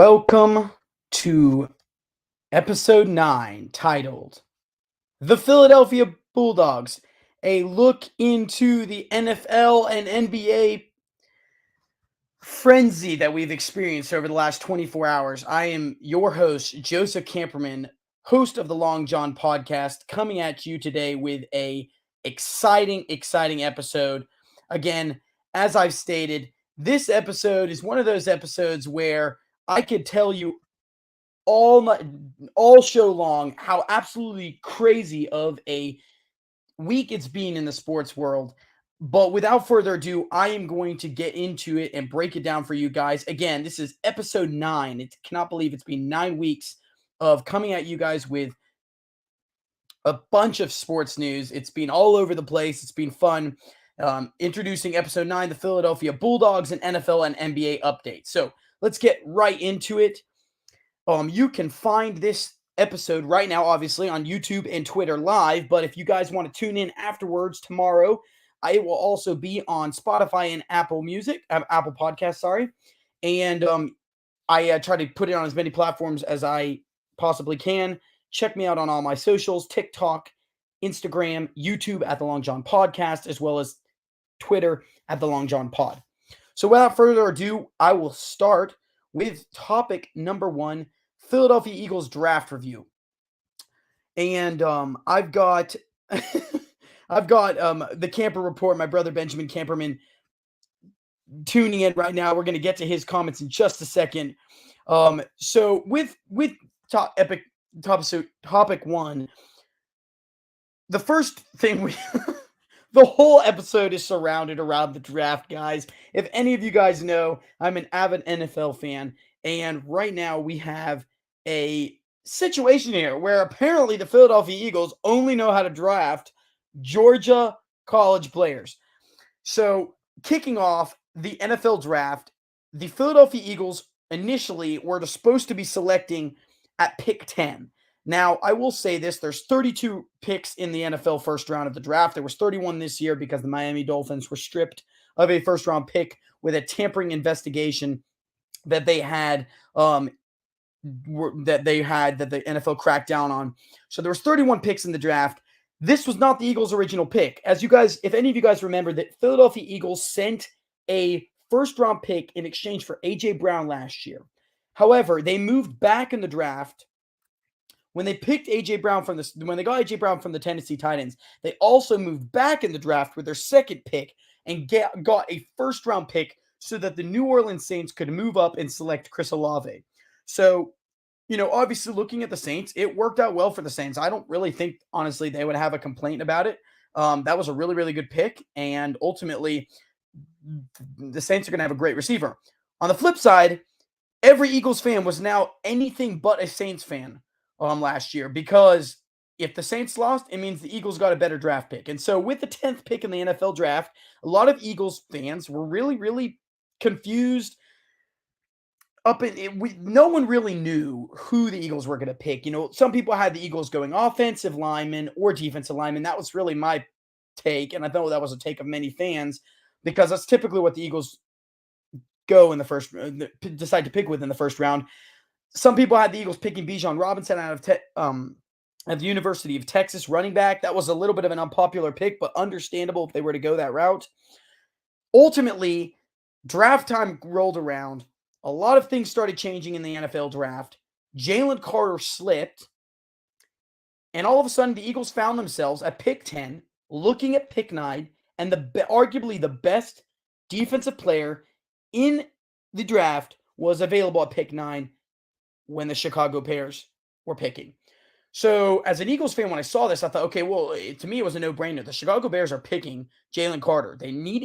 Welcome to episode 9, titled The Philadelphia Bulldogs, a look into the NFL and NBA frenzy that we've experienced over the last 24 hours. I am your host, Joseph Camperman, host of the Long John podcast, coming at you today with a exciting episode. Again, as I've stated, this episode is one of those episodes where I could tell you all show long how absolutely crazy of a week it's been in the sports world. But without further ado, I am going to get into it and break it down for you guys. Again, this is episode 9. I cannot believe it's been 9 weeks of coming at you guys with a bunch of sports news. It's been all over the place. It's been fun. Introducing episode 9, the Philadelphia Bulldogs, and NFL and NBA update. So let's get right into it. You can find this episode right now, obviously, on YouTube and Twitter live. But if you guys want to tune in afterwards tomorrow, I will also be on Spotify and Apple Podcasts, sorry. And I try to put it on as many platforms as I possibly can. Check me out on all my socials, TikTok, Instagram, YouTube at The Long John Podcast, as well as Twitter at The Long John Pod. So without further ado, I will start with topic number 1, Philadelphia Eagles draft review. And I've got the Camper Report, my brother Benjamin Camperman, tuning in right now. We're going to get to his comments in just a second. So with topic 1, the first thing the whole episode is surrounded around the draft, guys. If any of you guys know, I'm an avid NFL fan, and right now we have a situation here where apparently the Philadelphia Eagles only know how to draft Georgia college players. So, kicking off the NFL draft, the Philadelphia Eagles initially were supposed to be selecting at pick 10. Now, I will say this, there's 32 picks in the NFL first round of the draft. There was 31 this year because the Miami Dolphins were stripped of a first-round pick with a tampering investigation that they had that the NFL cracked down on. So there was 31 picks in the draft. This was not the Eagles' original pick. As you guys, if any of you guys remember, that Philadelphia Eagles sent a first-round pick in exchange for A.J. Brown last year. However, they moved back in the draft. When they picked A.J. Brown when they got A.J. Brown from the Tennessee Titans, they also moved back in the draft with their second pick and got a first-round pick so that the New Orleans Saints could move up and select Chris Olave. So, obviously looking at the Saints, it worked out well for the Saints. I don't really think, honestly, they would have a complaint about it. That was a really, really good pick, and ultimately, the Saints are going to have a great receiver. On the flip side, every Eagles fan was now anything but a Saints fan last year, because if the Saints lost, it means the Eagles got a better draft pick. And so with the 10th pick in the NFL draft, a lot of Eagles fans were really, really confused. No one really knew who the Eagles were going to pick. Some people had the Eagles going offensive lineman or defensive lineman. That was really my take, and I know that was a take of many fans, because that's typically what the Eagles go in the first, decide to pick with in the first round. Some people had the Eagles picking Bijan Robinson out of the University of Texas, running back. That was a little bit of an unpopular pick, but understandable if they were to go that route. Ultimately, draft time rolled around. A lot of things started changing in the NFL draft. Jalen Carter slipped, and all of a sudden, the Eagles found themselves at pick 10, looking at pick 9, and arguably the best defensive player in the draft was available at pick 9 when the Chicago Bears were picking. So as an Eagles fan, when I saw this, I thought, okay, well, to me, it was a no-brainer. The Chicago Bears are picking Jalen Carter. They need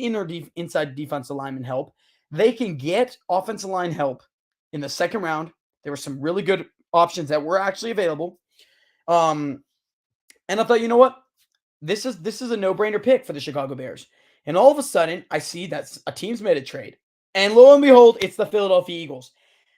inside defensive lineman help. They can get offensive line help in the second round. There were some really good options that were actually available. And I thought, you know what? This is a no-brainer pick for the Chicago Bears. And all of a sudden, I see that a team's made a trade. And lo and behold, it's the Philadelphia Eagles.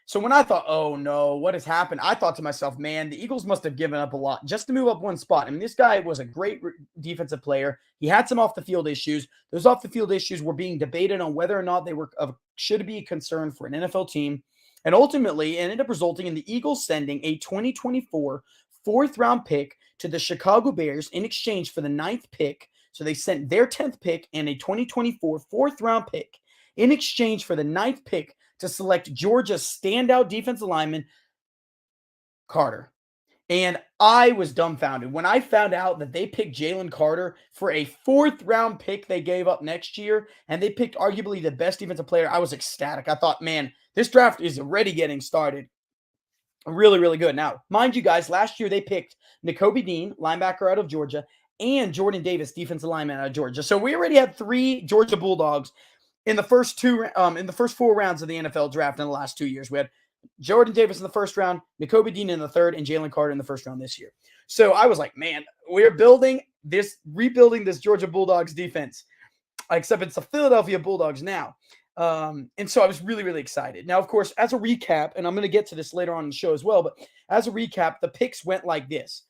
So when I thought, oh no, what has happened? I thought to myself, man, the Eagles must have given up a lot just to move up one spot. I mean, this guy was a great defensive player. He had some off-the-field issues. Those off-the-field issues were being debated on whether or not they were should be a concern for an NFL team. And ultimately, it ended up resulting in the Eagles sending a 2024 fourth-round pick to the Chicago Bears in exchange for the 9th pick. So they sent their 10th pick and a 2024 fourth-round pick in exchange for the 9th pick to select Georgia's standout defensive lineman, Carter. And I was dumbfounded when I found out that they picked Jalen Carter for a fourth-round pick they gave up next year, and they picked arguably the best defensive player. I was ecstatic. I thought, man, this draft is already getting started. Really, really good. Now, mind you guys, last year they picked Nakobe Dean, linebacker out of Georgia, and Jordan Davis, defensive lineman out of Georgia. So we already had 3 Georgia Bulldogs in the first 4 rounds of the NFL draft in the last 2 years. We had Jordan Davis in the first round, Nakobe Dean in the third, and Jalen Carter in the first round this year. So I was like, man, we're rebuilding this Georgia Bulldogs defense, except it's the Philadelphia Bulldogs now. And so I was really, really excited. Now, of course, as a recap, and I'm going to get to this later on in the show as well, but as a recap, the picks went like this.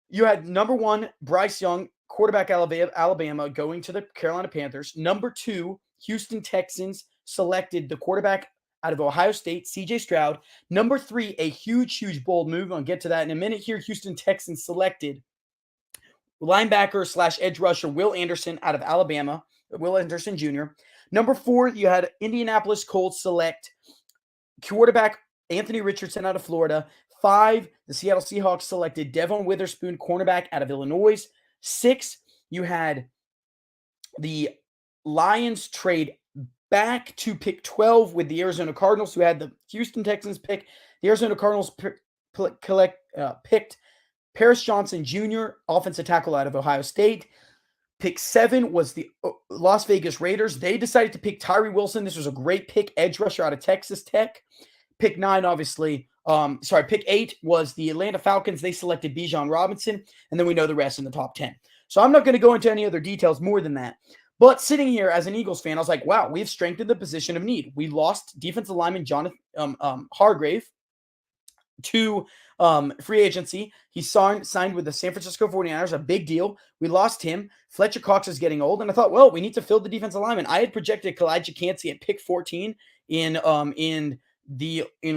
You had number 1, Bryce Young, quarterback Alabama, going to the Carolina Panthers. Number 2, Houston Texans selected the quarterback out of Ohio State, C.J. Stroud. Number 3, a huge, huge bold move. I'll get to that in a minute here. Houston Texans selected linebacker / edge rusher Will Anderson out of Alabama, Will Anderson Jr. Number 4, you had Indianapolis Colts select quarterback Anthony Richardson out of Florida. 5, the Seattle Seahawks selected Devon Witherspoon, cornerback out of Illinois. 6, you had the Lions trade back to pick 12 with the Arizona Cardinals, who had the Houston Texans pick. The Arizona Cardinals picked Paris Johnson Jr., offensive tackle out of Ohio State. Pick 7 was the Las Vegas Raiders. They decided to pick Tyree Wilson. This was a great pick, edge rusher out of Texas Tech. Pick 9, obviously. Pick 8 was the Atlanta Falcons. They selected Bijan Robinson, and then we know the rest in the top 10. So I'm not going to go into any other details more than that. But sitting here as an Eagles fan, I was like, wow, we've strengthened the position of need. We lost defensive lineman Jonathan Hargrave to free agency. He signed with the San Francisco 49ers, a big deal. We lost him. Fletcher Cox is getting old, and I thought, well, we need to fill the defensive lineman. I had projected Kalijah Kancey at pick 14 in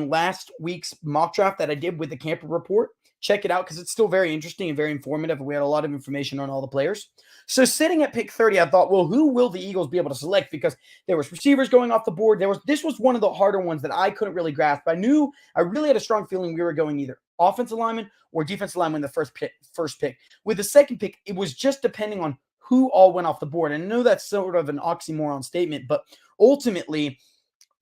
last week's mock draft that I did with the Camper Report. Check it out because it's still very interesting and very informative. We had a lot of information on all the players. So sitting at pick 30, I thought, well, who will the Eagles be able to select? Because there was receivers going off the board. This was one of the harder ones that I couldn't really grasp. I really had a strong feeling we were going either offensive lineman or defensive lineman in the first pick. With the second pick, it was just depending on who all went off the board. And I know that's sort of an oxymoron statement, but ultimately,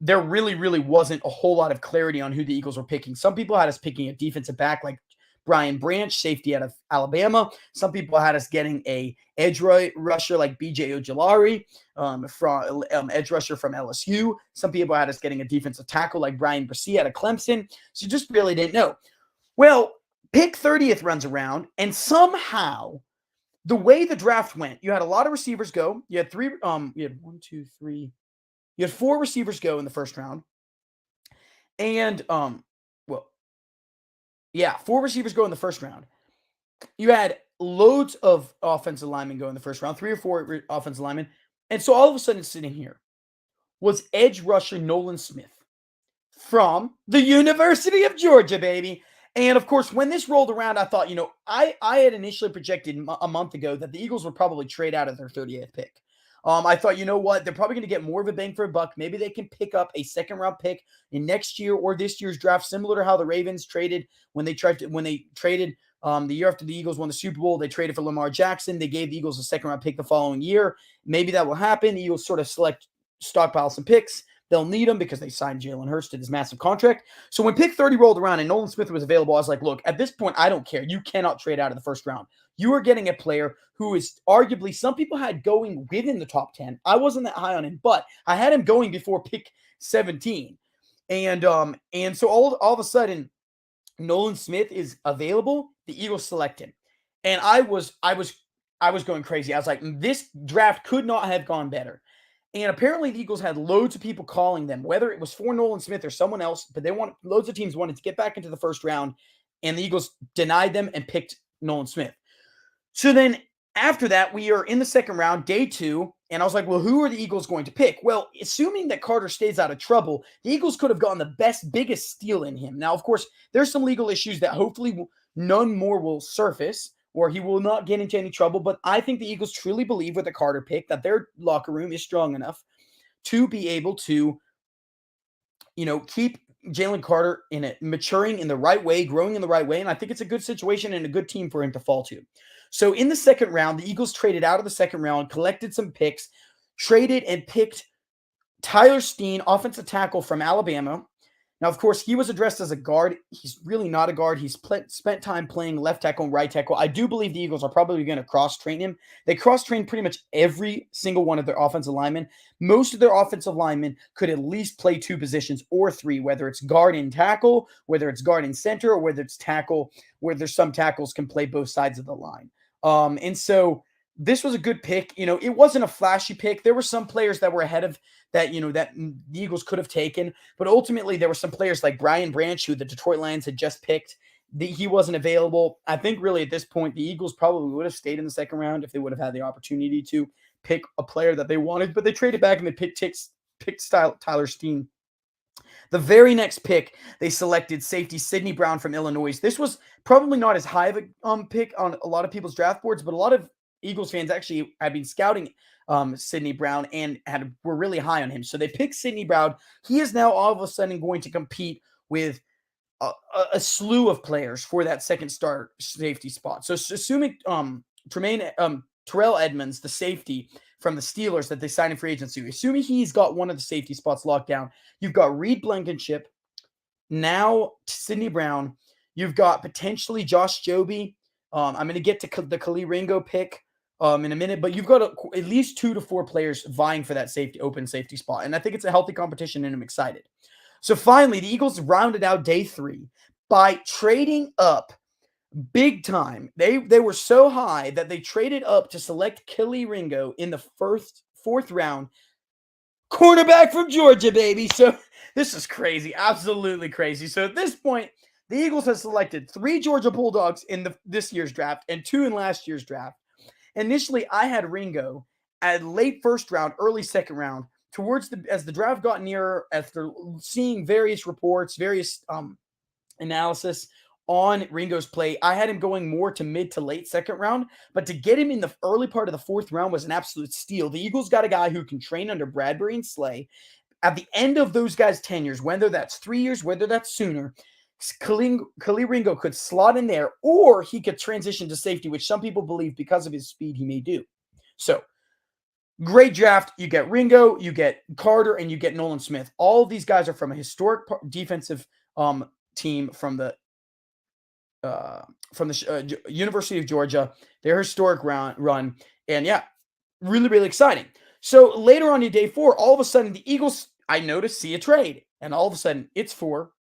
there really, really wasn't a whole lot of clarity on who the Eagles were picking. Some people had us picking a defensive back like Brian Branch, safety out of Alabama. Some people had us getting a edge rusher like B.J. Ojulari, from edge rusher from LSU. Some people had us getting a defensive tackle like Brian Bresee out of Clemson. So you just really didn't know. Well, pick 30th runs around, and somehow the way the draft went, you had a lot of receivers go. You had you had 4 receivers go in the first round. And 4 receivers go in the first round. You had loads of offensive linemen go in the first round, 3 or 4 offensive linemen. And so all of a sudden sitting here was edge rusher Nolan Smith from the University of Georgia, baby. And of course, when this rolled around, I thought, I had initially projected a month ago that the Eagles would probably trade out of their 38th pick. I thought, you know what? They're probably going to get more of a bang for a buck. Maybe they can pick up a second-round pick in next year or this year's draft, similar to how the Ravens traded when they traded the year after the Eagles won the Super Bowl. They traded for Lamar Jackson. They gave the Eagles a second-round pick the following year. Maybe that will happen. The Eagles sort of stockpile some picks. They'll need them because they signed Jalen Hurts to this massive contract. So when pick 30 rolled around and Nolan Smith was available, I was like, look, at this point, I don't care. You cannot trade out of the first round. You are getting a player who is arguably, some people had going within the top 10. I wasn't that high on him, but I had him going before pick 17. And so all of a sudden, Nolan Smith is available. The Eagles select him. And I was going crazy. I was like, this draft could not have gone better. And apparently the Eagles had loads of people calling them, whether it was for Nolan Smith or someone else, but loads of teams wanted to get back into the first round, and the Eagles denied them and picked Nolan Smith. So then after that, we are in the second round, day 2. And I was like, well, who are the Eagles going to pick? Well, assuming that Carter stays out of trouble, the Eagles could have gotten the biggest steal in him. Now, of course, there's some legal issues that hopefully none more will surface, or he will not get into any trouble. But I think the Eagles truly believe with the Carter pick that their locker room is strong enough to be able to, keep Jalen Carter in it, maturing in the right way, growing in the right way. And I think it's a good situation and a good team for him to fall to. So in the second round, the Eagles traded out of the second round, collected some picks, traded and picked Tyler Steen, offensive tackle from Alabama. Now, of course, he was addressed as a guard. He's really not a guard. He's spent time playing left tackle and right tackle. I do believe the Eagles are probably going to cross-train him. They cross-train pretty much every single one of their offensive linemen. Most of their offensive linemen could at least play two positions or three, whether it's guard and tackle, whether it's guard and center, or whether it's tackle, where there's some tackles can play both sides of the line. And so this was a good pick. It wasn't a flashy pick. There were some players that were ahead of that, that the Eagles could have taken. But ultimately, there were some players like Brian Branch, who the Detroit Lions had just picked. He wasn't available. I think really at this point, the Eagles probably would have stayed in the second round if they would have had the opportunity to pick a player that they wanted. But they traded back and they picked Tyler Steen. The very next pick, they selected safety Sidney Brown from Illinois. This was probably not as high of a pick on a lot of people's draft boards, but a lot of Eagles fans actually had been scouting Sidney Brown and were really high on him. So they picked Sidney Brown. He is now all of a sudden going to compete with a slew of players for that second star safety spot. So assuming Terrell Edmonds, the safety from the Steelers that they signed in free agency, assuming he's got one of the safety spots locked down, you've got Reed Blankenship, now Sidney Brown. You've got potentially Josh Joby. I'm going to get to the Khalil Ringo pick in a minute, but you've got at least 2 to 4 players vying for that open safety spot. And I think it's a healthy competition, and I'm excited. So finally, the Eagles rounded out day 3 by trading up big time. They were so high that they traded up to select Khalil Ringo in the fourth round. Cornerback from Georgia, baby. So this is crazy. Absolutely crazy. So at this point, the Eagles have selected 3 Georgia Bulldogs in this year's draft and 2 in last year's draft. Initially, I had Ringo at late first round, early second round. As the draft got nearer, after seeing various reports, various analysis on Ringo's play, I had him going more to mid to late second round. But to get him in the early part of the 4th round was an absolute steal. The Eagles got a guy who can train under Bradbury and Slay. At the end of those guys' tenures, whether that's 3 years, whether that's sooner, Khalil Ringo could slot in there, or he could transition to safety, which some people believe because of his speed he may do. So, great draft. You get Ringo, you get Carter, and you get Nolan Smith. All of these guys are from a historic defensive team from the University of Georgia. Their historic run, and yeah, really, really exciting. So later on in day 4, all of a sudden the Eagles, I noticed, see a trade, and all of a sudden it's for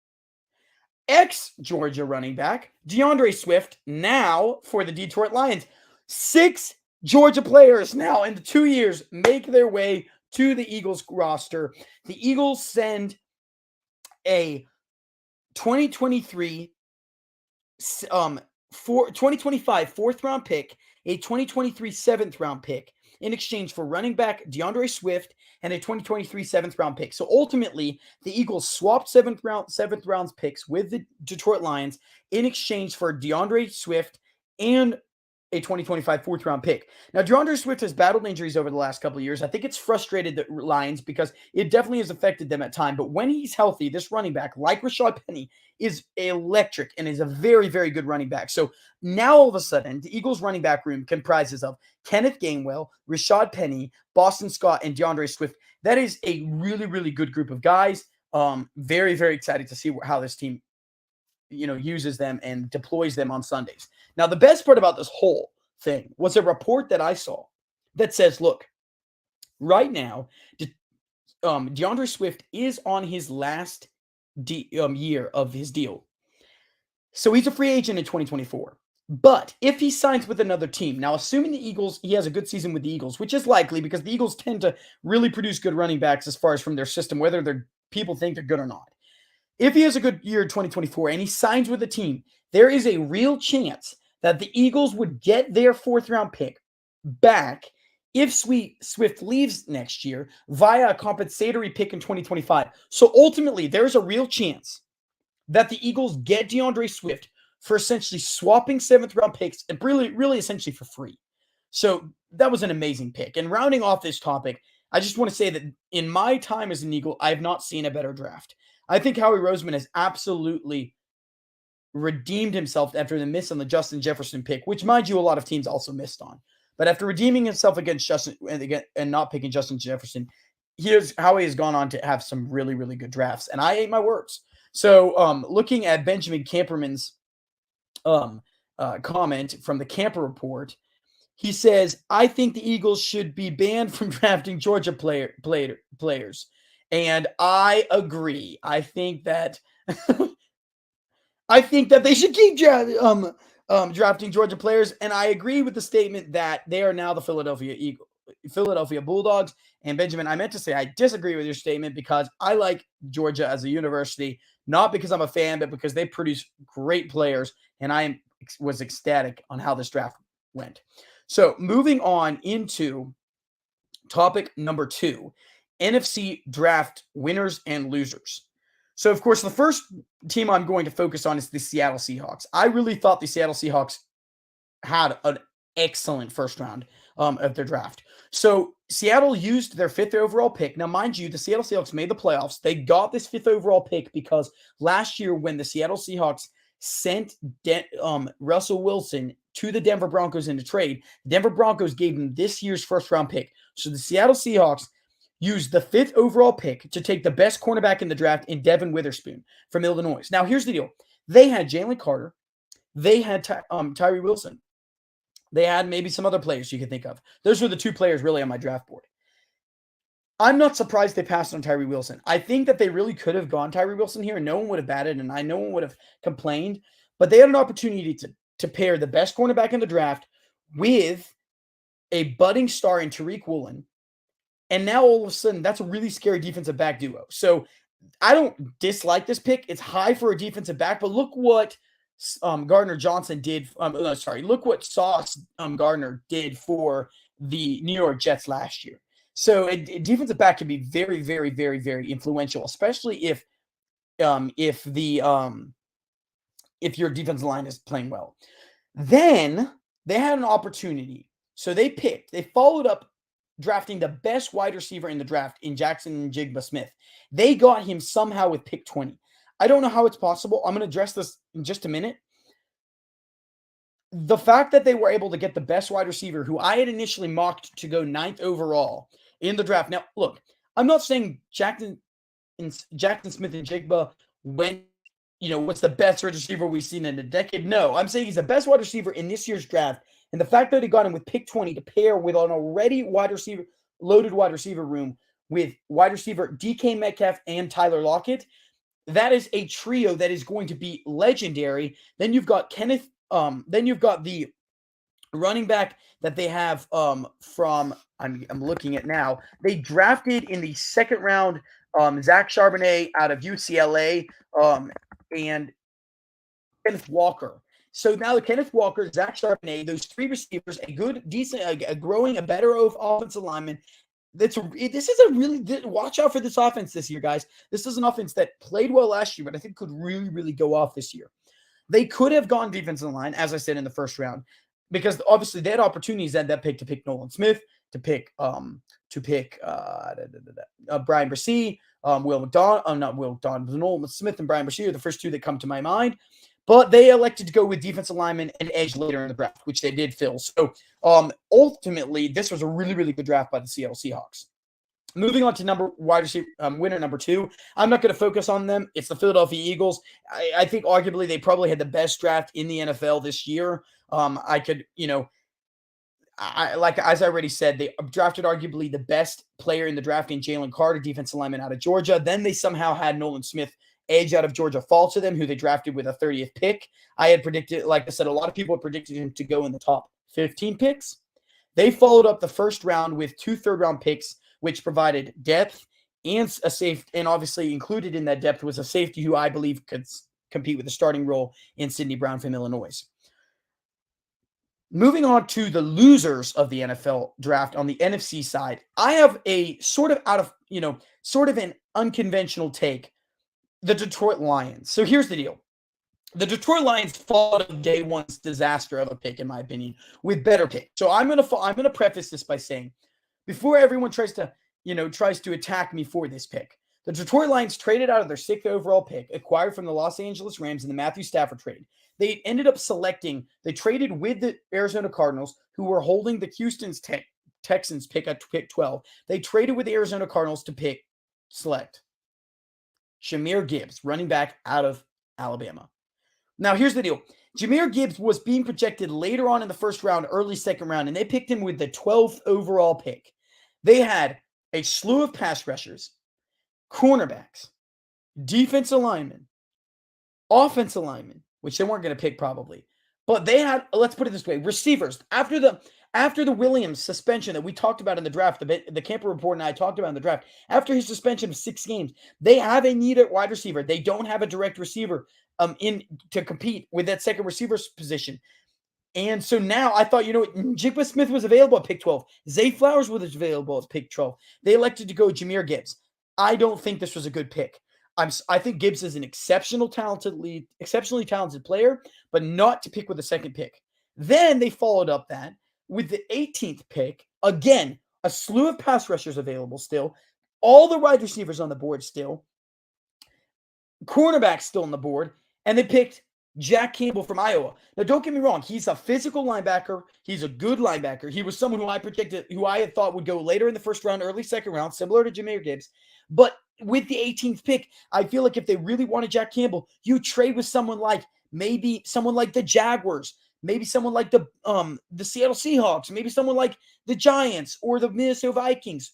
ex-Georgia running back DeAndre Swift, now for the Detroit Lions. 6 Georgia players now in the 2 years make their way to the Eagles roster. The Eagles send a 2023 2025 4th round pick, a 2023 7th round pick in exchange for running back DeAndre Swift and a 2023 7th round pick. So ultimately, the Eagles swapped 7th round picks with the Detroit Lions in exchange for DeAndre Swift and a 2025 4th round pick. Now, DeAndre Swift has battled injuries over the last couple of years. I think it's frustrated the Lions because it definitely has affected them at times. But when he's healthy, this running back, like Rashad Penny, is electric and is a very, very good running back. So now all of a sudden, the Eagles running back room comprises of Kenneth Gainwell, Rashad Penny, Boston Scott, and DeAndre Swift. That is a really, really good group of guys. Very, very excited to see how this team uses them and deploys them on Sundays. Now, the best part about this whole thing was a report that I saw that says, look, right now, DeAndre Swift is on his last year of his deal. So he's a free agent in 2024. But if he signs with another team, now assuming he has a good season with the Eagles, which is likely because the Eagles tend to really produce good running backs as far as from their system, whether people think they're good or not. If he has a good year in 2024 and he signs with a team, there is a real chance that the Eagles would get their 4th round pick back if Swift leaves next year via a compensatory pick in 2025. So ultimately, there's a real chance that the Eagles get DeAndre Swift for essentially swapping 7th-round picks and really essentially for free. So that was an amazing pick. And rounding off this topic, I just want to say that in my time as an Eagle, I have not seen a better draft. I think Howie Roseman has absolutely redeemed himself after the miss on the Justin Jefferson pick, which, mind you, a lot of teams also missed on. But after redeeming himself against Justin and not picking Justin Jefferson, Howie has gone on to have some really good drafts. And I ate my words. So looking at Benjamin Camperman's comment from the Camper Report, he says, I think the Eagles should be banned from drafting Georgia players. And I agree. I think that they should keep drafting Georgia players. And I agree with the statement that they are now the Philadelphia Bulldogs. And Benjamin, I meant to say I disagree with your statement because I like Georgia as a university, not because I'm a fan, but because they produce great players. And I was ecstatic on how this draft went. So moving on into topic number 2, NFC draft winners and losers. So, of course, the first team I'm going to focus on is the Seattle Seahawks. I really thought the Seattle Seahawks had an excellent first round of their draft. So Seattle used their 5th overall pick. Now, mind you, the Seattle Seahawks made the playoffs. They got this 5th overall pick because last year when the Seattle Seahawks sent Russell Wilson to the Denver Broncos in a trade, the Denver Broncos gave him this year's first round pick. So the Seattle Seahawks used the 5th overall pick to take the best cornerback in the draft in Devin Witherspoon from Illinois. Now, here's the deal. They had Jalen Carter. They had Tyree Wilson. They had maybe some other players you could think of. Those were the 2 players really on my draft board. I'm not surprised they passed on Tyree Wilson. I think that they really could have gone Tyree Wilson here, and no one would have batted, and no one would have complained. But they had an opportunity to pair the best cornerback in the draft with a budding star in Tariq Woolen. And now all of a sudden, that's a really scary defensive back duo. So I don't dislike this pick. It's high for a defensive back, but look what Gardner Johnson did. Look what Sauce Gardner did for the New York Jets last year. So a defensive back can be very influential, especially if your defensive line is playing well. Then they had an opportunity. So they followed up drafting the best wide receiver in the draft in Jackson Jigba Smith. They got him somehow with pick 20. I don't know how it's possible. I'm going to address this in just a minute. The fact that they were able to get the best wide receiver, who I had initially mocked to go 9th overall in the draft. Now, look, I'm not saying Jackson Smith and Jigba went, what's the best wide receiver we've seen in a decade? No, I'm saying he's the best wide receiver in this year's draft. And the fact that he got him with pick 20 to pair with an already loaded wide receiver room with wide receiver DK Metcalf and Tyler Lockett, that is a trio that is going to be legendary. Then you've got then you've got the running back that they have from I'm looking at now. They drafted in the 2nd round Zach Charbonnet out of UCLA and Kenneth Walker. So now Kenneth Walker, Zach Charbonnet, those 3 receivers, a good, decent, a growing, a better offensive lineman. This is a really watch out for this offense this year, guys. This is an offense that played well last year, but I think could really go off this year. They could have gone defensive line, as I said in the first round, because obviously they had opportunities at that pick to pick Nolan Smith, to pick Brian Bresee, Will McDonald, not Will McDonald, Nolan Smith and Brian Bresee are the first 2 that come to my mind. But they elected to go with defensive lineman and edge later in the draft, which they did fill. So ultimately, this was a really good draft by the Seattle Seahawks. Moving on to wide receiver winner number 2. I'm not going to focus on them. It's the Philadelphia Eagles. I think arguably they probably had the best draft in the NFL this year. As I already said, they drafted arguably the best player in the draft in Jalen Carter, defensive lineman out of Georgia. Then they somehow had Nolan Smith, edge out of Georgia, fall to them, who they drafted with a 30th pick. I had predicted, like I said, a lot of people had predicted him to go in the top 15 picks. They followed up the first round with 2 third-round picks, which provided depth and a safe, and obviously included in that depth was a safety who I believe could compete with the starting role in Sidney Brown from Illinois. Moving on to the losers of the NFL draft on the NFC side, I have a sort of sort of an unconventional take, the Detroit Lions. So here's the deal. The Detroit Lions followed day one's disaster of a pick, in my opinion, with better pick. So I'm gonna preface this by saying, before everyone tries to attack me for this pick, the Detroit Lions traded out of their 6th overall pick, acquired from the Los Angeles Rams in the Matthew Stafford trade. They ended up they traded with the Arizona Cardinals, who were holding the Texans pick at pick 12. They traded with the Arizona Cardinals to select Jahmyr Gibbs, running back out of Alabama. Now, here's the deal. Jahmyr Gibbs was being projected later on in the first round, early second round, and they picked him with the 12th overall pick. They had a slew of pass rushers, cornerbacks, defensive linemen, offensive linemen, which they weren't going to pick probably. But they had, let's put it this way, receivers. After the Williams suspension that we talked about in the draft, the Camper Report and I talked about in the draft, after his suspension of 6 games, they have a need at wide receiver. They don't have a direct receiver to compete with that second receiver's position. And so now I thought, Jigba Smith was available at pick 12. Zay Flowers was available at pick 12. They elected to go Jahmyr Gibbs. I don't think this was a good pick. I think Gibbs is an exceptionally talented player, but not to pick with the second pick. Then they followed up that with the 18th pick. Again, a slew of pass rushers available still. All the wide receivers on the board still. Cornerbacks still on the board. And they picked Jack Campbell from Iowa. Now, don't get me wrong. He's a physical linebacker. He's a good linebacker. He was someone who I had thought would go later in the first round, early second round, similar to Jahmyr Gibbs. But with the 18th pick, I feel like if they really wanted Jack Campbell, you trade with someone like the Jaguars, maybe someone like the Seattle Seahawks, maybe someone like the Giants or the Minnesota Vikings.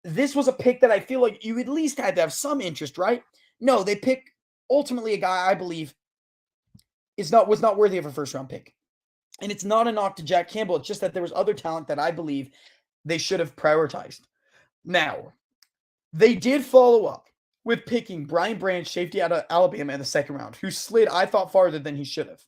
This was a pick that I feel like you at least had to have some interest, right? No, they pick ultimately a guy I believe was not worthy of a first-round pick. And it's not a knock to Jack Campbell. It's just that there was other talent that I believe they should have prioritized. Now, they did follow up with picking Brian Branch, safety out of Alabama, in the second round, who slid, I thought, farther than he should have.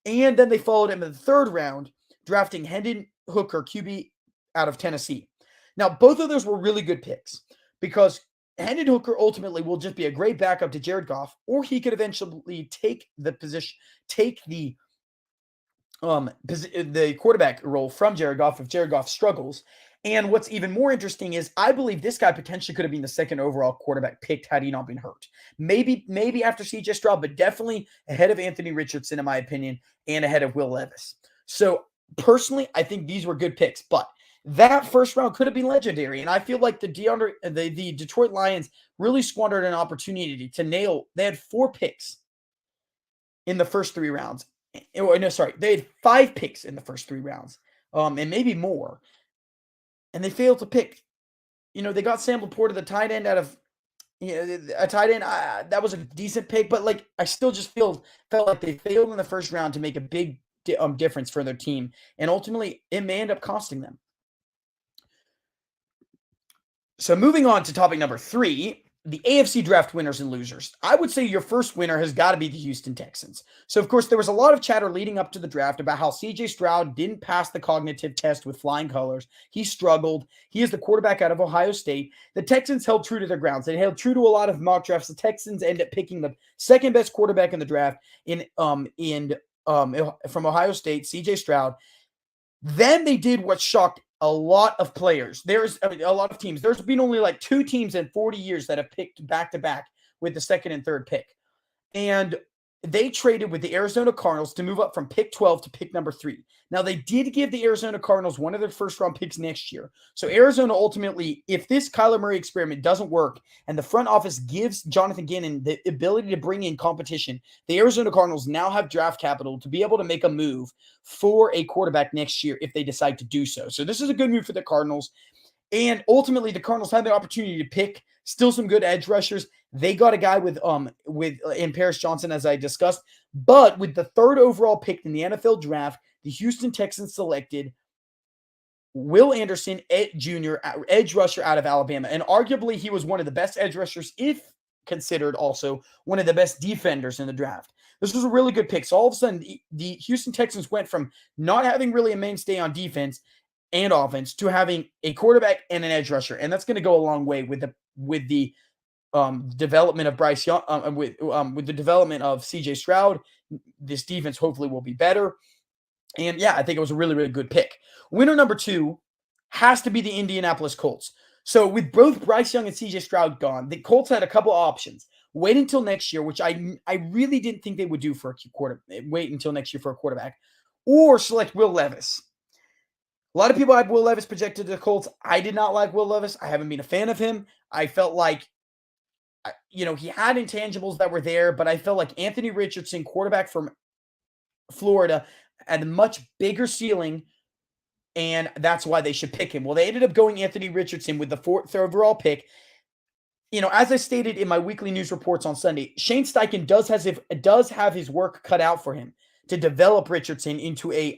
And then they followed him in the third round, drafting Hendon Hooker, QB out of Tennessee. Now, both of those were really good picks because Hendon Hooker ultimately will just be a great backup to Jared Goff, or he could eventually take the quarterback role from Jared Goff if Jared Goff struggles. And what's even more interesting is I believe this guy potentially could have been the second overall quarterback picked had he not been hurt. Maybe after CJ Stroud, but definitely ahead of Anthony Richardson, in my opinion, and ahead of Will Levis. So personally, I think these were good picks, but that first round could have been legendary. And I feel like the Detroit Lions really squandered an opportunity to nail. They had 4 picks in the first 3 rounds. They had 5 picks in the first 3 rounds, and maybe more. And they failed to pick. They got Sam Laporta, the tight end, out of a tight end. That was a decent pick, but I still just felt like they failed in the first round to make a big difference for their team, and ultimately it may end up costing them. So moving on to topic number 3, the AFC draft winners and losers. I would say your first winner has got to be the Houston Texans. So, of course, there was a lot of chatter leading up to the draft about how CJ Stroud didn't pass the cognitive test with flying colors. He struggled. He is the quarterback out of Ohio State. The Texans held true to their grounds. They held true to a lot of mock drafts. The Texans ended up picking the second best quarterback in the draft from Ohio State, CJ Stroud. Then they did what shocked a lot of players. A lot of teams. There's been only 2 teams in 40 years that have picked back-to-back with the second and third pick. And they traded with the Arizona Cardinals to move up from pick 12 to pick number 3. Now, they did give the Arizona Cardinals one of their first-round picks next year. So Arizona ultimately, if this Kyler Murray experiment doesn't work and the front office gives Jonathan Gannon the ability to bring in competition, the Arizona Cardinals now have draft capital to be able to make a move for a quarterback next year if they decide to do so. So this is a good move for the Cardinals. And ultimately, the Cardinals had the opportunity to pick still some good edge rushers. They got a guy with Paris Johnson, as I discussed. But with the 3rd overall pick in the NFL draft, the Houston Texans selected Will Anderson, Jr., edge rusher out of Alabama. And arguably, he was one of the best edge rushers, if considered also one of the best defenders in the draft. This was a really good pick. So all of a sudden, the Houston Texans went from not having really a mainstay on defense and offense to having a quarterback and an edge rusher, and that's going to go a long way with the development of Bryce Young, with the development of C.J. Stroud. This defense hopefully will be better. And yeah, I think it was a really, really good pick. Winner number 2 has to be the Indianapolis Colts. So with both Bryce Young and CJ Stroud gone, the Colts had a couple options. Wait until next year, which I really didn't think they would do for a quarter. Wait until next year for a quarterback, or select Will Levis. A lot of people had Will Levis projected to the Colts. I did not like Will Levis. I haven't been a fan of him. I felt like, he had intangibles that were there, but I felt like Anthony Richardson, quarterback from Florida, had a much bigger ceiling, and that's why they should pick him. Well, they ended up going Anthony Richardson with the 4th overall pick. As I stated in my weekly news reports on Sunday, Shane Steichen does have his work cut out for him to develop Richardson into a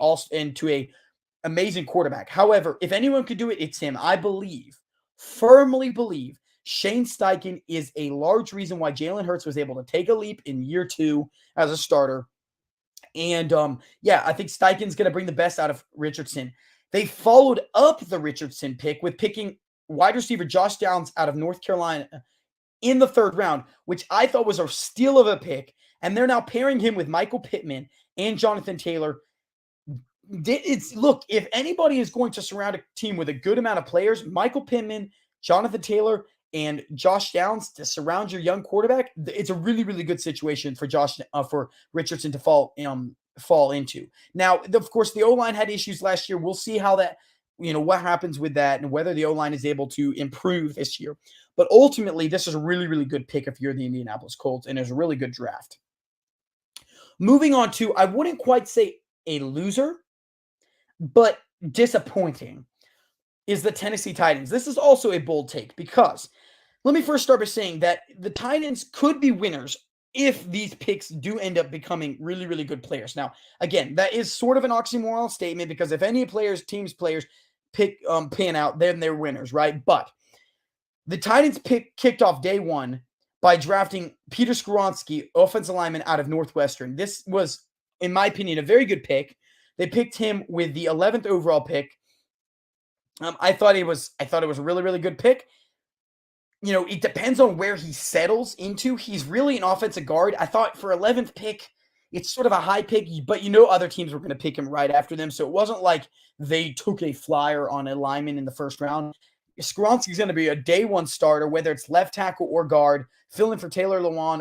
amazing quarterback. However, if anyone could do it, it's him. I firmly believe, Shane Steichen is a large reason why Jalen Hurts was able to take a leap in year 2 as a starter. And I think Steichen's going to bring the best out of Richardson. They followed up the Richardson pick with picking wide receiver Josh Downs out of North Carolina in the 3rd round, which I thought was a steal of a pick. And they're now pairing him with Michael Pittman and Jonathan Taylor. Look, if anybody is going to surround a team with a good amount of players, Michael Pittman, Jonathan Taylor, and Josh Downs to surround your young quarterback, it's a really, really good situation for Richardson to fall into. Now, of course, the O-line had issues last year. We'll see how that, what happens with that and whether the O-line is able to improve this year. But ultimately, this is a really, really good pick if you're the Indianapolis Colts, and it's a really good draft. Moving on to, I wouldn't quite say a loser, but disappointing, is the Tennessee Titans. This is also a bold take because let me first start by saying that the Titans could be winners if these picks do end up becoming really, really good players. Now, again, that is sort of an oxymoron statement because if any teams players pan out, then they're winners, right? But the Titans kicked off day 1 by drafting Peter Skoronski, offensive lineman out of Northwestern. This was, in my opinion, a very good pick. They picked him with the 11th overall pick. I thought it was a really, really good pick. It depends on where he settles into. He's really an offensive guard. I thought for 11th pick, it's sort of a high pick, but other teams were going to pick him right after them. So it wasn't like they took a flyer on a lineman in the 1st round. Skoronski's going to be a day 1 starter, whether it's left tackle or guard, fill in for Taylor Lewan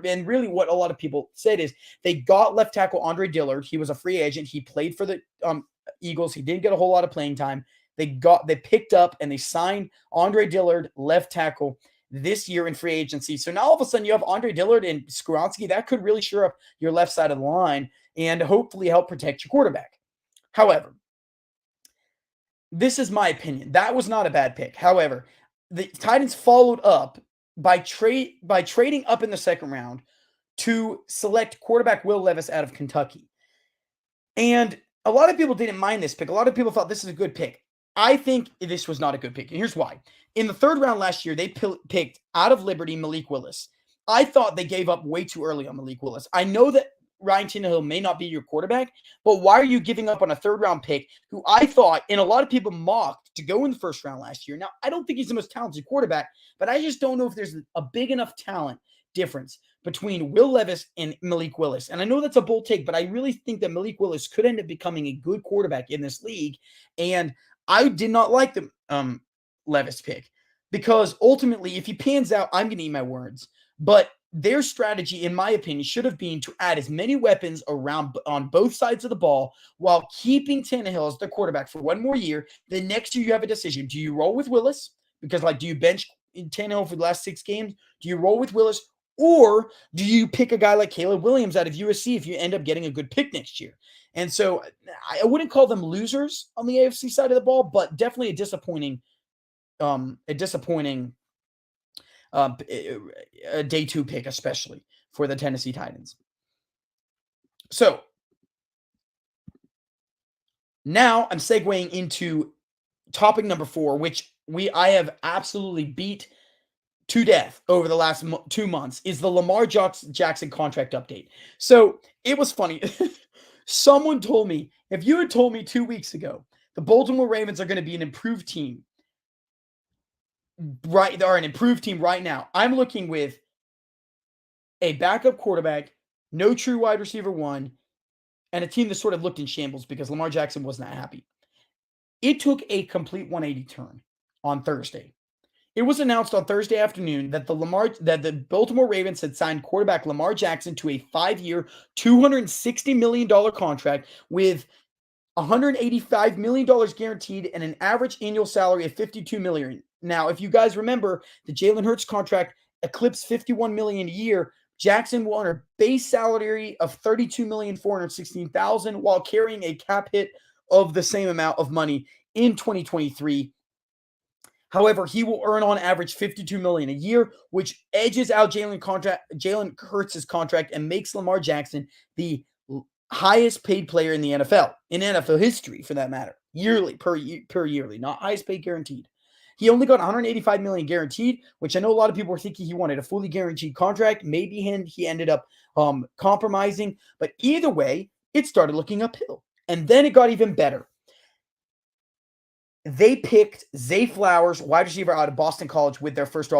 and really what a lot of people said is they got left tackle Andre Dillard. He was a free agent. He played for the Eagles. He didn't get a whole lot of playing time. They picked up and they signed Andre Dillard, left tackle, this year in free agency. So now all of a sudden you have Andre Dillard and Skoronski. That could really shore up your left side of the line and hopefully help protect your quarterback. However, this is my opinion. That was not a bad pick. However, the Titans followed up by trading up in the 2nd round to select quarterback Will Levis out of Kentucky. And a lot of people didn't mind this pick. A lot of people thought this is a good pick. I think this was not a good pick. And here's why. In the 3rd round last year, they picked out of Liberty Malik Willis. I thought they gave up way too early on Malik Willis. I know that Ryan Tannehill may not be your quarterback, but why are you giving up on a 3rd round pick who I thought, and a lot of people mocked, to go in the 1st round last year? Now, I don't think he's the most talented quarterback, but I just don't know if there's a big enough talent difference between Will Levis and Malik Willis. And I know that's a bold take, but I really think that Malik Willis could end up becoming a good quarterback in this league. And I did not like the Levis pick because ultimately, if he pans out, I'm going to eat my words. But their strategy, in my opinion, should have been to add as many weapons around on both sides of the ball while keeping Tannehill as the quarterback for 1 more year. The next year, you have a decision. Do you roll with Willis? Because, do you bench Tannehill for the last 6 games? Do you roll with Willis? Or do you pick a guy like Caleb Williams out of USC if you end up getting a good pick next year? And so I wouldn't call them losers on the AFC side of the ball, but definitely a disappointing a day 2 pick, especially for the Tennessee Titans. So now I'm segueing into topic number 4, which I have absolutely beat to death over the last 2 months is the Lamar Jackson contract update. So it was funny. Someone told me, if you had told me 2 weeks ago the Baltimore Ravens are going to be an improved team, right? They are an improved team right now. I'm looking with a backup quarterback, no true wide receiver one, and a team that sort of looked in shambles because Lamar Jackson was not happy. It took a complete 180 turn on Thursday. It was announced on Thursday afternoon that the Baltimore Ravens had signed quarterback Lamar Jackson to a 5-year, $260 million contract with $185 million guaranteed and an average annual salary of $52 million. Now, if you guys remember, the Jalen Hurts contract eclipsed $51 million a year. Jackson will earn a base salary of $32,416,000 while carrying a cap hit of the same amount of money in 2023. However, he will earn on average $52 million a year, which edges out Jalen Hurts' contract and makes Lamar Jackson the highest paid player in the NFL, in NFL history for that matter, yearly, per yearly, not highest paid guaranteed. He only got $185 million guaranteed, which I know a lot of people were thinking he wanted a fully guaranteed contract. Maybe he ended up compromising, but either way, it started looking uphill. And then it got even better. They picked Zay Flowers, wide receiver out of Boston College, with their first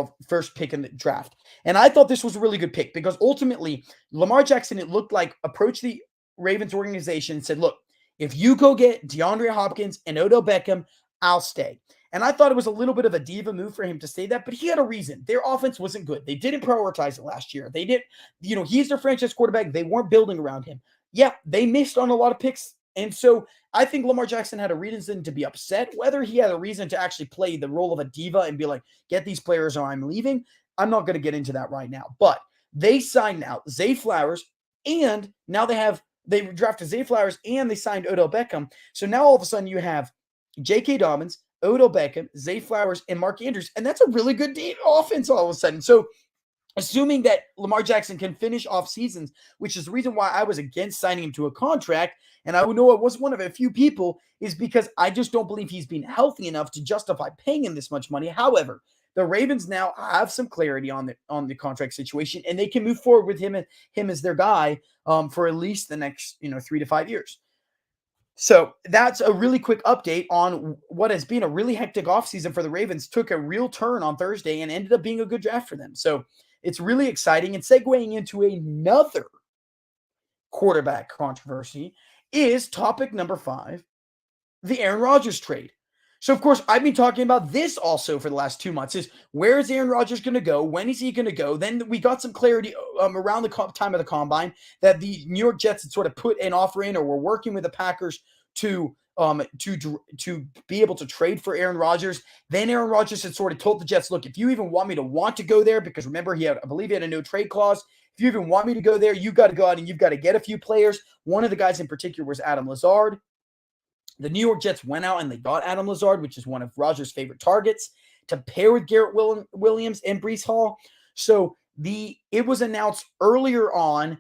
pick in the draft. And I thought this was a really good pick because ultimately, Lamar Jackson, it looked like, approached the Ravens organization and said, look, if you go get DeAndre Hopkins and Odell Beckham, I'll stay. And I thought it was a little bit of a diva move for him to say that, but he had a reason. Their offense wasn't good. They didn't prioritize it last year. They did, he's their franchise quarterback. They weren't building around him. Yeah, they missed on a lot of picks. And so I think Lamar Jackson had a reason to be upset. Whether he had a reason to actually play the role of a diva and be like, get these players or I'm leaving, I'm not going to get into that right now. But they signed now Zay Flowers, and now they drafted Zay Flowers and they signed Odell Beckham. So now all of a sudden you have J.K. Dobbins, Odell Beckham, Zay Flowers, and Mark Andrews. And that's a really good offense all of a sudden. So assuming that Lamar Jackson can finish off seasons, which is the reason why I was against signing him to a contract, and I know I was one of a few people, is because I just don't believe he's been healthy enough to justify paying him this much money. However, the Ravens now have some clarity on the contract situation, and they can move forward with him as their guy for at least the next 3 to 5 years. So that's a really quick update on what has been a really hectic offseason for the Ravens. Took a real turn on Thursday and ended up being a good draft for them. So it's really exciting. And segueing into another quarterback controversy is topic number 5, the Aaron Rodgers trade. So, of course, I've been talking about this also for the last 2 months, is where is Aaron Rodgers going to go? When is he going to go? Then we got some clarity around the time of the combine that the New York Jets had sort of put an offer in or were working with the Packers to be able to trade for Aaron Rodgers. Then Aaron Rodgers had sort of told the Jets, look, if you even want me to want to go there, because remember, I believe he had a no trade clause. If you even want me to go there, you've got to go out and you've got to get a few players. One of the guys in particular was Adam Lazard. The New York Jets went out and they got Adam Lazard, which is one of Rodgers' favorite targets, to pair with Garrett Williams and Breece Hall. So it was announced earlier on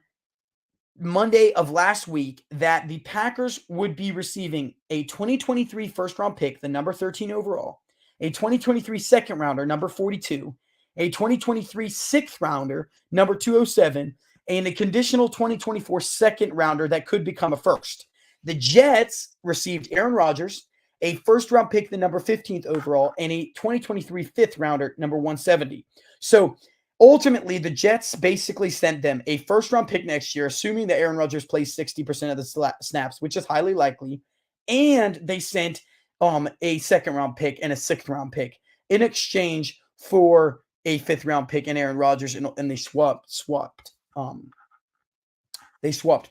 Monday of last week that the Packers would be receiving a 2023 first-round pick, the number 13 overall, a 2023 second-rounder, number 42, a 2023 sixth-rounder, number 207, and a conditional 2024 second-rounder that could become a first. The Jets received Aaron Rodgers, a first-round pick, the number 15th overall, and a 2023 fifth-rounder, number 170. So ultimately, the Jets basically sent them a first-round pick next year, assuming that Aaron Rodgers plays 60% of the snaps, which is highly likely, and they sent a second-round pick and a sixth-round pick in exchange for a fifth-round pick and Aaron Rodgers, and they swapped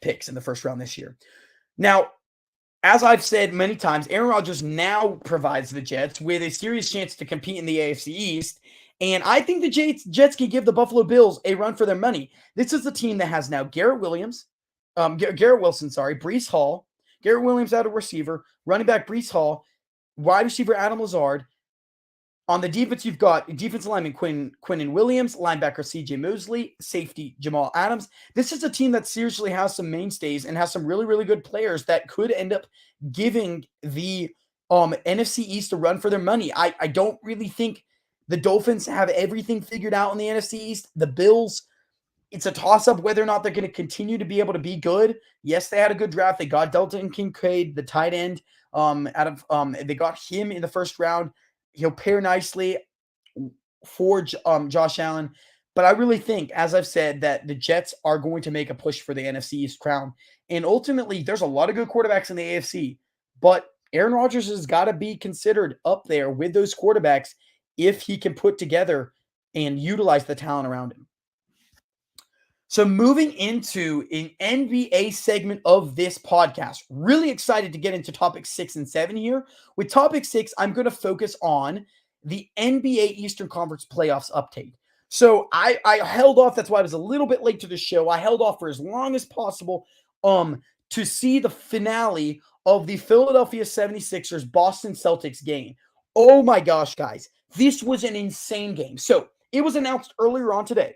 picks in the first round this year. Now, as I've said many times, Aaron Rodgers now provides the Jets with a serious chance to compete in the AFC East. And I think the Jets can give the Buffalo Bills a run for their money. This is the team that has now Garrett Wilson, Breece Hall, Garrett Williams out of receiver, running back Breece Hall, wide receiver Adam Lazard. On the defense, you've got defensive lineman Quinnen Williams, linebacker C.J. Mosley, safety Jamal Adams. This is a team that seriously has some mainstays and has some really, really good players that could end up giving the NFC East a run for their money. I don't really think The Dolphins have everything figured out in the NFC East. The Bills, it's a toss-up whether or not they're going to continue to be able to be good. Yes, they had a good draft. They got Dalton Kincaid, the tight end, they got him in the first round. He'll pair nicely for Josh Allen. But I really think, as I've said, that the Jets are going to make a push for the NFC East crown. And ultimately, there's a lot of good quarterbacks in the AFC, but Aaron Rodgers has got to be considered up there with those quarterbacks if he can put together and utilize the talent around him. So moving into an NBA segment of this podcast, really excited to get into topic 6 and 7 here. With topic 6, I'm going to focus on the NBA Eastern Conference playoffs update. So I held off. That's why I was a little bit late to the show. I held off for as long as possible to see the finale of the Philadelphia 76ers Boston Celtics game. Oh my gosh, guys. This was an insane game. So it was announced earlier on today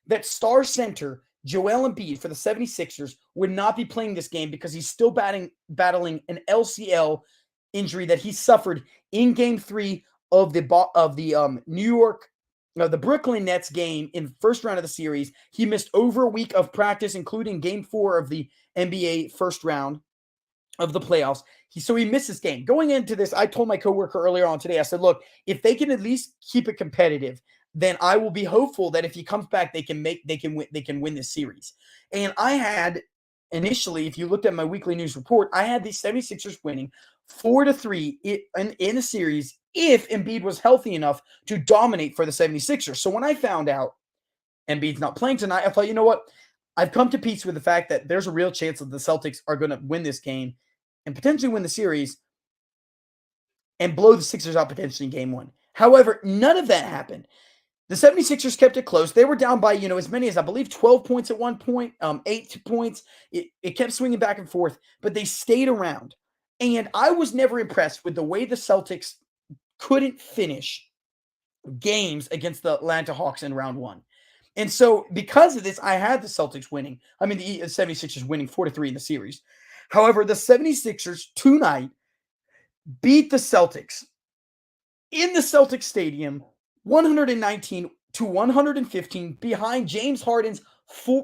that star center Joel Embiid for the 76ers would not be playing this game because he's still battling an LCL injury that he suffered in Game 3 of the Brooklyn Nets game in the first round of the series. He missed over a week of practice, including Game 4 of the NBA first round of the playoffs. So he missed this game. Going into this, I told my coworker earlier on today, I said, look, if they can at least keep it competitive, then I will be hopeful that if he comes back, they can win this series. And I had initially, if you looked at my weekly news report, I had the 76ers winning 4-3 in the series if Embiid was healthy enough to dominate for the 76ers. So when I found out Embiid's not playing tonight, I thought, you know what? I've come to peace with the fact that there's a real chance that the Celtics are going to win this game and potentially win the series and blow the Sixers out potentially in Game 1. However, none of that happened. The 76ers kept it close. They were down by, as many as, I believe, 12 points at one point, 8 points. It kept swinging back and forth, but they stayed around. And I was never impressed with the way the Celtics couldn't finish games against the Atlanta Hawks in round 1. And so because of this, I had the Celtics winning. I mean, the 76ers winning 4-3 in the series. However, the 76ers tonight beat the Celtics in the Celtics Stadium 119-115 behind James Harden's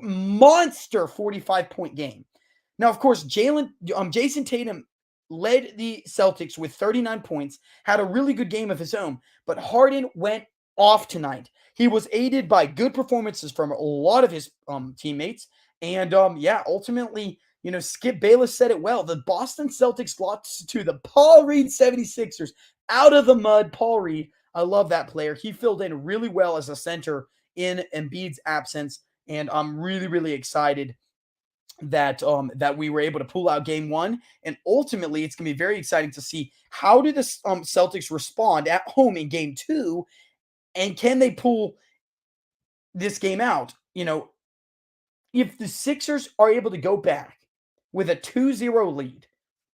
monster 45-point game. Now, of course, Jason Tatum led the Celtics with 39 points, had a really good game of his own, but Harden went off tonight. He was aided by good performances from a lot of his teammates. And ultimately, Skip Bayless said it well. The Boston Celtics lost to the Paul Reed 76ers out of the mud. Paul Reed, I love that player. He filled in really well as a center in Embiid's absence. And I'm really, really excited that we were able to pull out Game 1. And ultimately, it's going to be very exciting to see how do the Celtics respond at home in Game 2. And can they pull this game out? If the Sixers are able to go back with a 2-0 lead,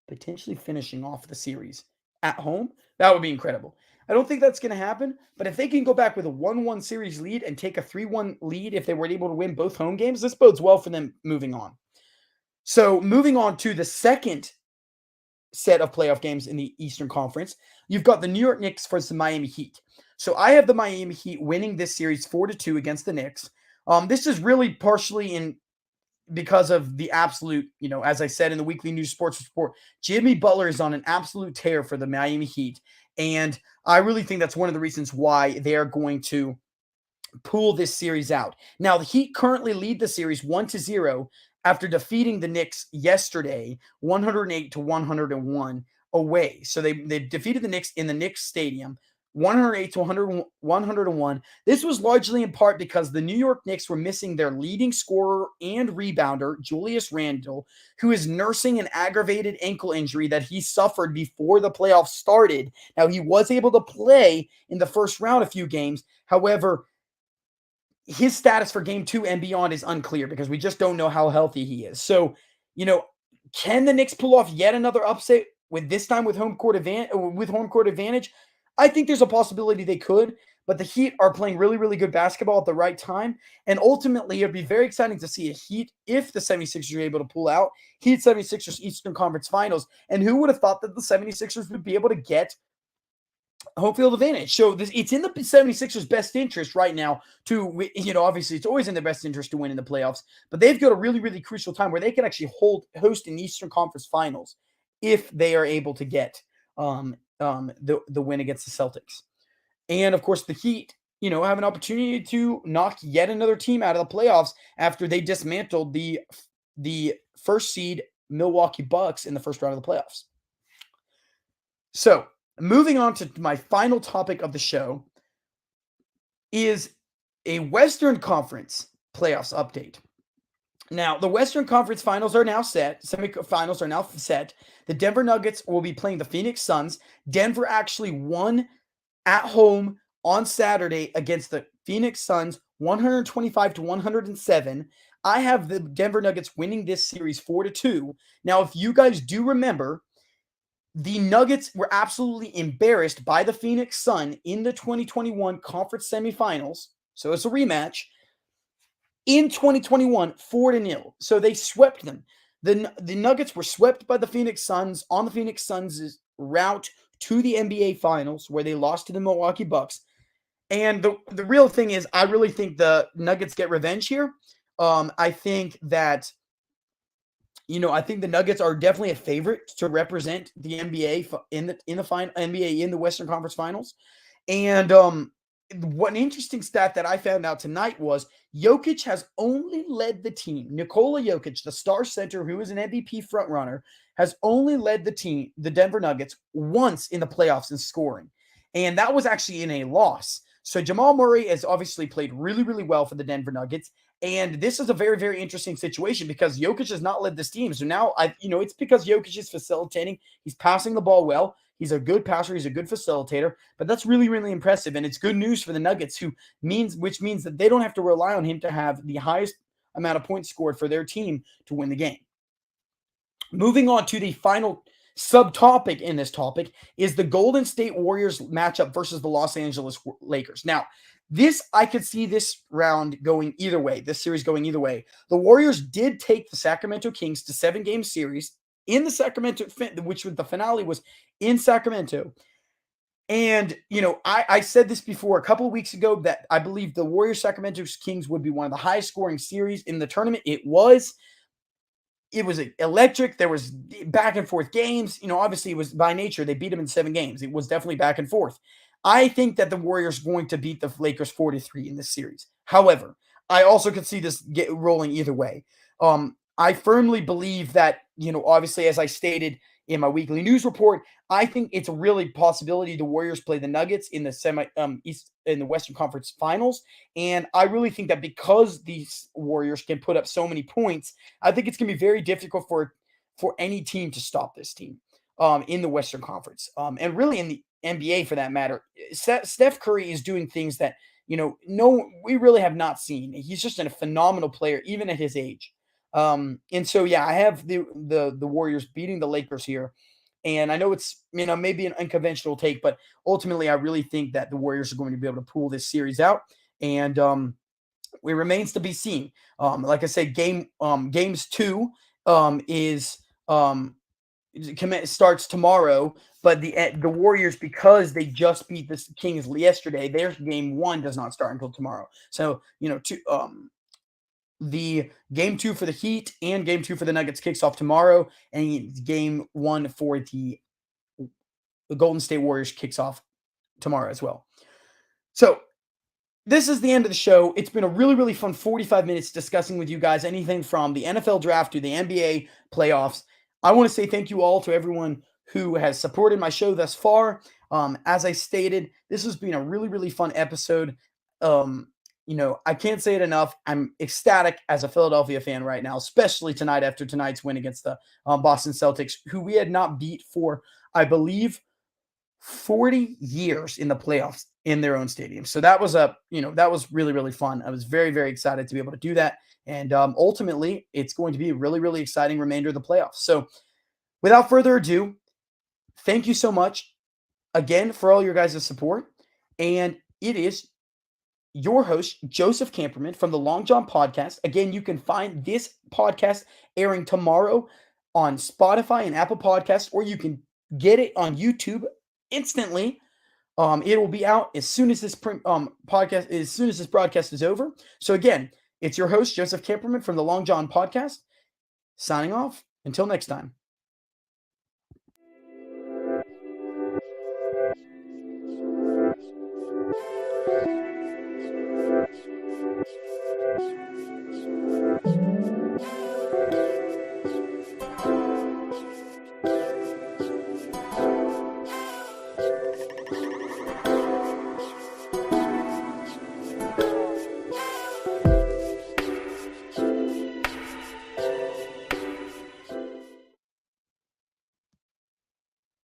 potentially finishing off the series at home, that would be incredible. I don't think that's going to happen, but if they can go back with a 1-1 series lead and take a 3-1 lead if they were able to win both home games, this bodes well for them moving on. So moving on to the second set of playoff games in the Eastern Conference, you've got the New York Knicks versus the Miami Heat. So I have the Miami Heat winning this series 4-2 against the Knicks. This is really partially because of the absolute, as I said in the weekly news sports report, Jimmy Butler is on an absolute tear for the Miami Heat. And I really think that's one of the reasons why they are going to pull this series out. Now, the Heat currently lead the series 1-0 after defeating the Knicks yesterday, 108-101 away. So they defeated the Knicks in the Knicks Stadium, 108-101. This was largely in part because the New York Knicks were missing their leading scorer and rebounder, Julius Randle, who is nursing an aggravated ankle injury that he suffered before the playoffs started. Now, he was able to play in the first round a few games. However, his status for Game 2 and beyond is unclear because we just don't know how healthy he is. So, can the Knicks pull off yet another upset with home court advantage? I think there's a possibility they could, but the Heat are playing really, really good basketball at the right time. And ultimately, it'd be very exciting to see a Heat, if the 76ers are able to pull out, Heat 76ers Eastern Conference Finals. And who would have thought that the 76ers would be able to get home field advantage. So it's in the 76ers' best interest right now to, obviously it's always in their best interest to win in the playoffs, but they've got a really, really crucial time where they can actually host an Eastern Conference Finals if they are able to get the win against the Celtics. And of course, the Heat, have an opportunity to knock yet another team out of the playoffs after they dismantled the first seed Milwaukee Bucks in the first round of the playoffs. So, moving on to my final topic of the show is a Western Conference playoffs update. Now, the Western Conference finals are now set. Semifinals are now set. The Denver Nuggets will be playing the Phoenix Suns. Denver actually won at home on Saturday against the Phoenix Suns, 125-107. I have the Denver Nuggets winning this series 4-2. Now, if you guys do remember, the Nuggets were absolutely embarrassed by the Phoenix Sun in the 2021 conference semifinals. So it's a rematch. In 2021, 4-0. So they swept them. The Nuggets were swept by the Phoenix Suns on the Phoenix Suns' route to the NBA Finals, where they lost to the Milwaukee Bucks. And the real thing is, I really think the Nuggets get revenge here. I think that, I think the Nuggets are definitely a favorite to represent the NBA in the final NBA in the Western Conference Finals. And what an interesting stat that I found out tonight was Jokic has only led the team. Nikola Jokic, the star center who is an MVP frontrunner, has only led the team, the Denver Nuggets, once in the playoffs in scoring. And that was actually in a loss. So Jamal Murray has obviously played really, really well for the Denver Nuggets. And this is a very, very interesting situation because Jokic has not led this team. So now, it's because Jokic is facilitating. He's passing the ball well. He's a good passer. He's a good facilitator. But that's really, really impressive. And it's good news for the Nuggets, which means that they don't have to rely on him to have the highest amount of points scored for their team to win the game. Moving on to the final subtopic in this topic is the Golden State Warriors matchup versus the Los Angeles Lakers. Now, I could see this round going either way, this series going either way. The Warriors did take the Sacramento Kings to 7-game series in the Sacramento, which the finale was in Sacramento. And, I said this before a couple of weeks ago that I believe the Warriors Sacramento Kings would be one of the highest scoring series in the tournament. It was electric. There was back and forth games. Obviously it was by nature. They beat them in 7 games. It was definitely back and forth. I think that the Warriors are going to beat the Lakers 4-3 in this series. However, I also could see this rolling either way. I firmly believe that, obviously, as I stated in my weekly news report, I think it's a really possibility the Warriors play the Nuggets in the in the Western Conference Finals. And I really think that because these Warriors can put up so many points, I think it's going to be very difficult for any team to stop this team in the Western Conference. And really in the NBA for that matter. Steph Curry is doing things that, we really have not seen. He's just a phenomenal player, even at his age. And so, yeah, I have the Warriors beating the Lakers here. And I know it's, maybe an unconventional take, but ultimately I really think that the Warriors are going to be able to pull this series out. And it remains to be seen. Like I said, games 2 starts tomorrow, but the Warriors, because they just beat the Kings yesterday, their game 1 does not start until tomorrow. So, the game 2 for the Heat and game 2 for the Nuggets kicks off tomorrow, and game 1 for the Golden State Warriors kicks off tomorrow as well. So this is the end of the show. It's been a really, really fun 45 minutes discussing with you guys anything from the NFL draft to the NBA playoffs. I want to say thank you all to everyone who has supported my show thus far. As I stated, this has been a really, really fun episode. I can't say it enough. I'm ecstatic as a Philadelphia fan right now, especially tonight after tonight's win against the Boston Celtics, who we had not beat for, I believe, 40 years in the playoffs in their own stadium. So that was that was really, really fun. I was very, very excited to be able to do that. And ultimately, it's going to be a really, really exciting remainder of the playoffs. So without further ado, thank you so much again for all your guys' support. And it is your host, Joseph Camperman from the Long John Podcast. Again, you can find this podcast airing tomorrow on Spotify and Apple Podcasts, or you can get it on YouTube instantly. It will be out as soon as this broadcast is over. So again, it's your host Joseph Camperman from the Long John Podcast, signing off. Until next time.